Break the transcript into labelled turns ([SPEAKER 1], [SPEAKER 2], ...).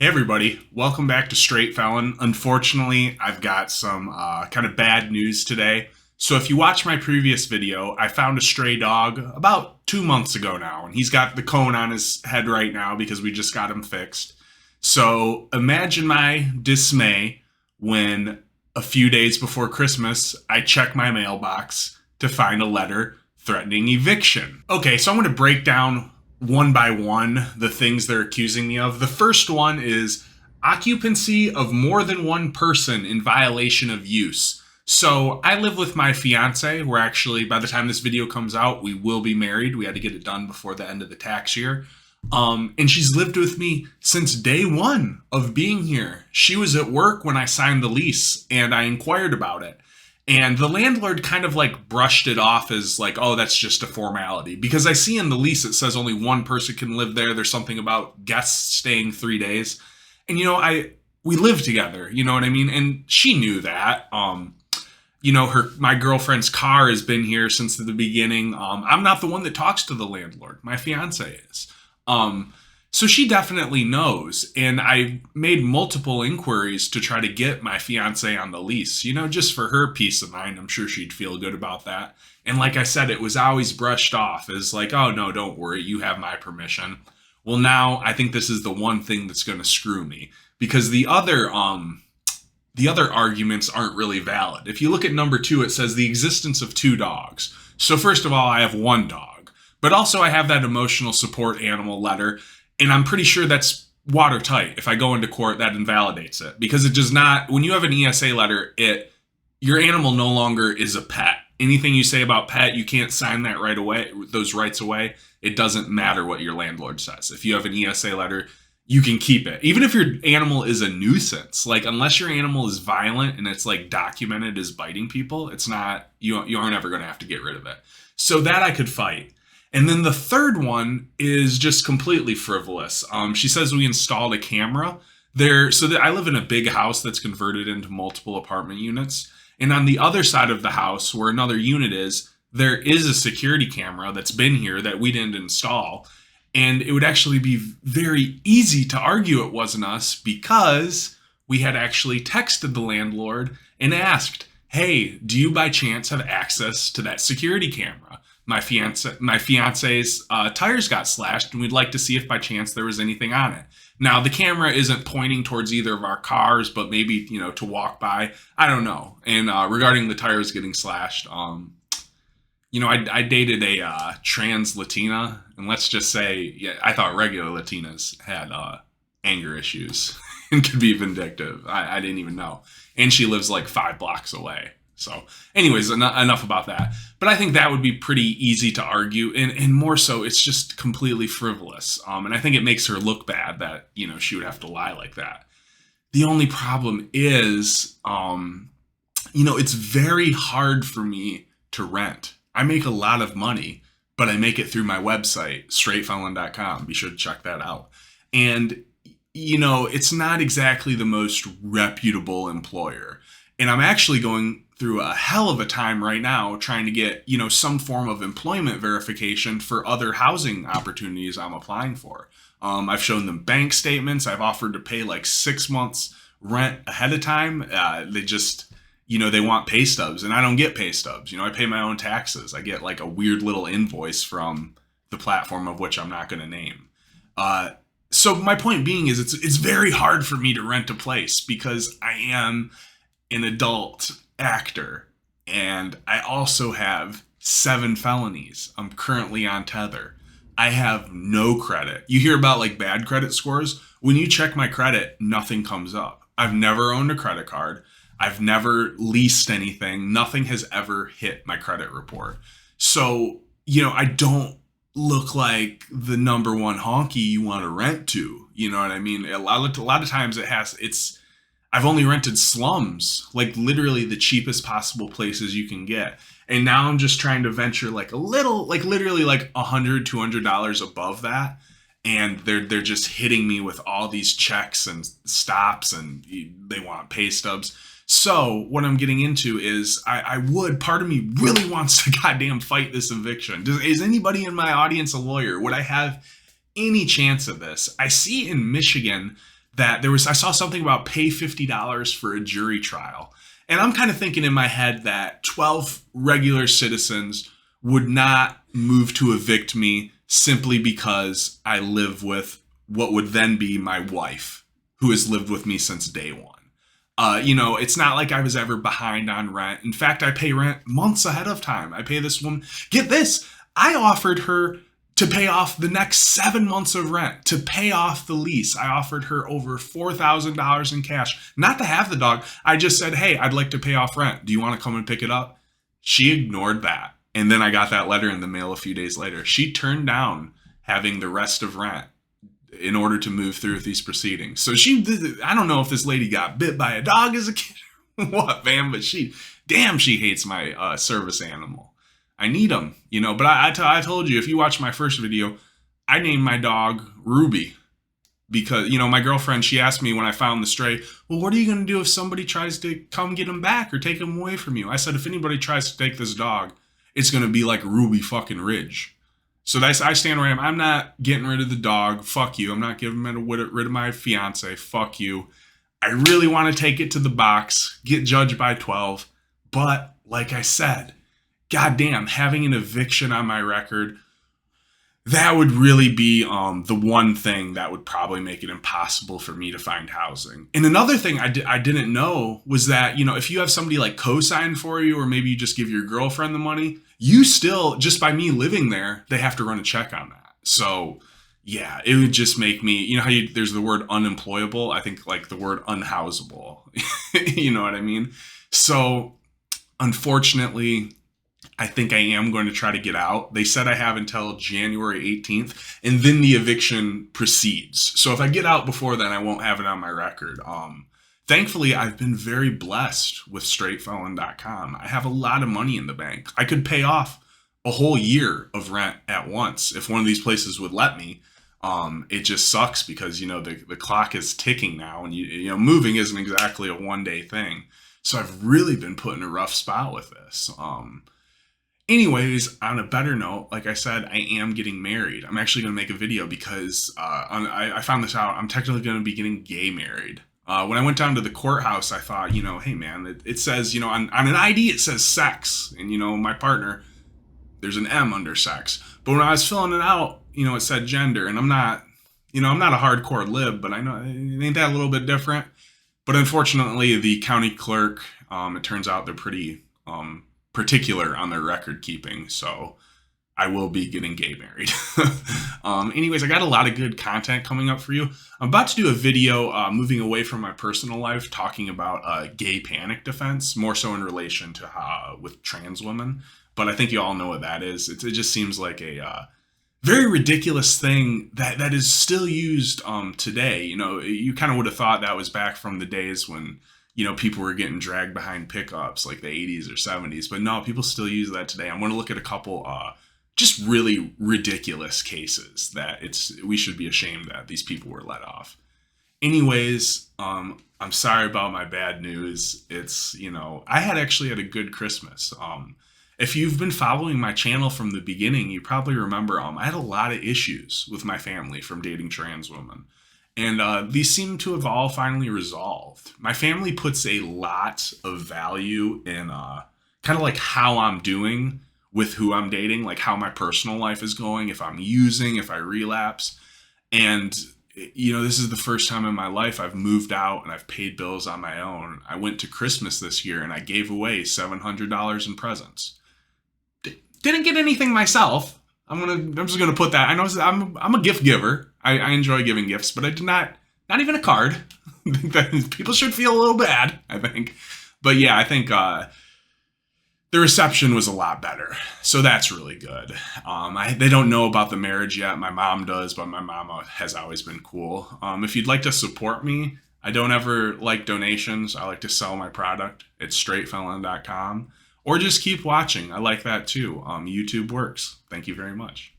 [SPEAKER 1] Hey everybody, welcome back to Straight Felon. Unfortunately, I've got some kind of bad news today. So if you watch my previous video, I found a stray dog about 2 months ago now, and he's got the cone on his head right now because we just got him fixed. So imagine my dismay when a few days before Christmas, I check my mailbox to find a letter threatening eviction. Okay, so I'm going to break down one by one the things they're accusing me of. The first one is occupancy of more than one person in violation of use. So I live with my fiance. We're actually, by the time this video comes out, we will be married. We had to get it done before the end of the tax year. And she's lived with me since day one of being here. She was at work when I signed the lease and I inquired about it. And the landlord kind of like brushed it off as like, oh, that's just a formality. Because I see in the lease it says only one person can live there. There's something about guests staying 3 days. And we live together, you know what I mean? And she knew that. My girlfriend's car has been here since the beginning. I'm not the one that talks to the landlord. My fiance is. So she definitely knows, and I made multiple inquiries to try to get my fiance on the lease, just for her peace of mind. I'm sure she'd feel good about that. And like I said, it was always brushed off as like, oh no, don't worry, you have my permission. Well, now I think this is the one thing that's going to screw me, because the other arguments aren't really valid. If you look at number 2, it says the existence of 2 dogs. So first of all, I have 1 dog, but also I have that emotional support animal letter. And I'm pretty sure that's watertight. If I go into court, that invalidates it, because it does not. When you have an ESA letter, your animal no longer is a pet. Anything you say about pet, you can't sign that right away. Those rights away. It doesn't matter what your landlord says. If you have an ESA letter, you can keep it, even if your animal is a nuisance. Like, unless your animal is violent and it's like documented as biting people, it's not. You aren't ever going to have to get rid of it. So that I could fight. And then the third one is just completely frivolous. She says we installed a camera there. So that I live in a big house that's converted into multiple apartment units. And on the other side of the house, where another unit is, there is a security camera that's been here that we didn't install. And it would actually be very easy to argue it wasn't us, because we had actually texted the landlord and asked, hey, do you by chance have access to that security camera? My fiance's tires got slashed, and we'd like to see if by chance there was anything on it. Now, the camera isn't pointing towards either of our cars, but maybe, to walk by. I don't know. And regarding the tires getting slashed, I dated a trans Latina, and let's just say, I thought regular Latinas had anger issues and could be vindictive. I didn't even know. And she lives like 5 blocks away. So anyways, enough about that. But I think that would be pretty easy to argue. And more so, it's just completely frivolous. And I think it makes her look bad that, she would have to lie like that. The only problem is, it's very hard for me to rent. I make a lot of money, but I make it through my website, straightfelon.com. Be sure to check that out. And, it's not exactly the most reputable employer. And I'm actually going through a hell of a time right now trying to get, some form of employment verification for other housing opportunities I'm applying for. I've shown them bank statements. I've offered to pay like 6 months rent ahead of time. They just, they want pay stubs, and I don't get pay stubs. I pay my own taxes. I get like a weird little invoice from the platform of which I'm not going to name. So my point being is it's very hard for me to rent a place, because I am an adult actor, and I also have 7 felonies. I'm currently on tether. I have no credit. You hear about like bad credit scores. When you check my credit, nothing comes up. I've never owned a credit card. I've never leased anything. Nothing has ever hit my credit report. So, I don't look like the number one honky you want to rent to. You know what I mean? A lot of times I've only rented slums, like literally the cheapest possible places you can get. And now I'm just trying to venture like a little, like literally like $100, $200 above that. And they're just hitting me with all these checks and stops, and they want pay stubs. So what I'm getting into is part of me really wants to goddamn fight this eviction. Is anybody in my audience a lawyer? Would I have any chance of this? I see in Michigan, that I saw something about pay $50 for a jury trial. And I'm kind of thinking in my head that 12 regular citizens would not move to evict me simply because I live with what would then be my wife, who has lived with me since day one. It's not like I was ever behind on rent. In fact, I pay rent months ahead of time. I pay this woman, get this, I offered her to pay off the next 7 months of rent, to pay off the lease. I offered her over $4,000 in cash, not to have the dog. I just said, hey, I'd like to pay off rent. Do you want to come and pick it up? She ignored that. And then I got that letter in the mail a few days later. She turned down having the rest of rent in order to move through with these proceedings. So I don't know if this lady got bit by a dog as a kid or what, man, but she hates my service animal. I need them, but I told you, if you watch my first video, I named my dog Ruby because, my girlfriend, she asked me when I found the stray, well, what are you going to do if somebody tries to come get him back or take him away from you? I said, if anybody tries to take this dog, it's going to be like Ruby fucking Ridge. So I stand where I am. I'm not getting rid of the dog. Fuck you. I'm not giving rid of my fiance. Fuck you. I really want to take it to the box, get judged by 12. But like I said, goddamn, having an eviction on my record, that would really be the one thing that would probably make it impossible for me to find housing. And another thing I didn't know was that, if you have somebody like co-sign for you, or maybe you just give your girlfriend the money, you still, just by me living there, they have to run a check on that. So yeah, it would just make me, how there's the word unemployable. I think like the word unhousable, you know what I mean? So unfortunately, I think I am going to try to get out. They said I have until January 18th, and then the eviction proceeds. So if I get out before then, I won't have it on my record. Thankfully, I've been very blessed with StraightFelon.com. I have a lot of money in the bank. I could pay off a whole year of rent at once if one of these places would let me. It just sucks because, the clock is ticking now, and moving isn't exactly a one-day thing. So I've really been put in a rough spot with this. Anyways, on a better note, like I said, I am getting married. I'm actually going to make a video because I found this out. I'm technically going to be getting gay married. When I went down to the courthouse, I thought, hey man, it says, on an ID, it says sex. And, my partner, there's an M under sex. But when I was filling it out, it said gender. And I'm not a hardcore lib, but I know, ain't that a little bit different? But unfortunately, the county clerk, it turns out they're pretty particular on their record keeping, so I will be getting gay married. Anyways, I got a lot of good content coming up for you. I'm about to do a video moving away from my personal life, talking about gay panic defense, more so in relation to with trans women. But I think you all know what that is. It just seems like a very ridiculous thing that is still used today. You kind of would have thought that was back from the days when people were getting dragged behind pickups like the 80s or 70s, but no, people still use that today. I'm going to look at a couple just really ridiculous cases that we should be ashamed that these people were let off. Anyways, I'm sorry about my bad news. It's, I actually had a good Christmas. If you've been following my channel from the beginning, you probably remember I had a lot of issues with my family from dating trans women. And these seem to have all finally resolved. My family puts a lot of value in kind of like how I'm doing with who I'm dating, like how my personal life is going, if I'm using, if I relapse. And, this is the first time in my life I've moved out and I've paid bills on my own. I went to Christmas this year and I gave away $700 in presents. Didn't get anything myself. I'm just gonna put that. I know I'm a gift giver. I enjoy giving gifts, but I did not even a card. I think that people should feel a little bad, I think. But yeah, I think the reception was a lot better. So that's really good. They don't know about the marriage yet. My mom does, but my mama has always been cool. If you'd like to support me, I don't ever like donations. I like to sell my product. It's StraightFelon.com. Or just keep watching. I like that too. YouTube works. Thank you very much.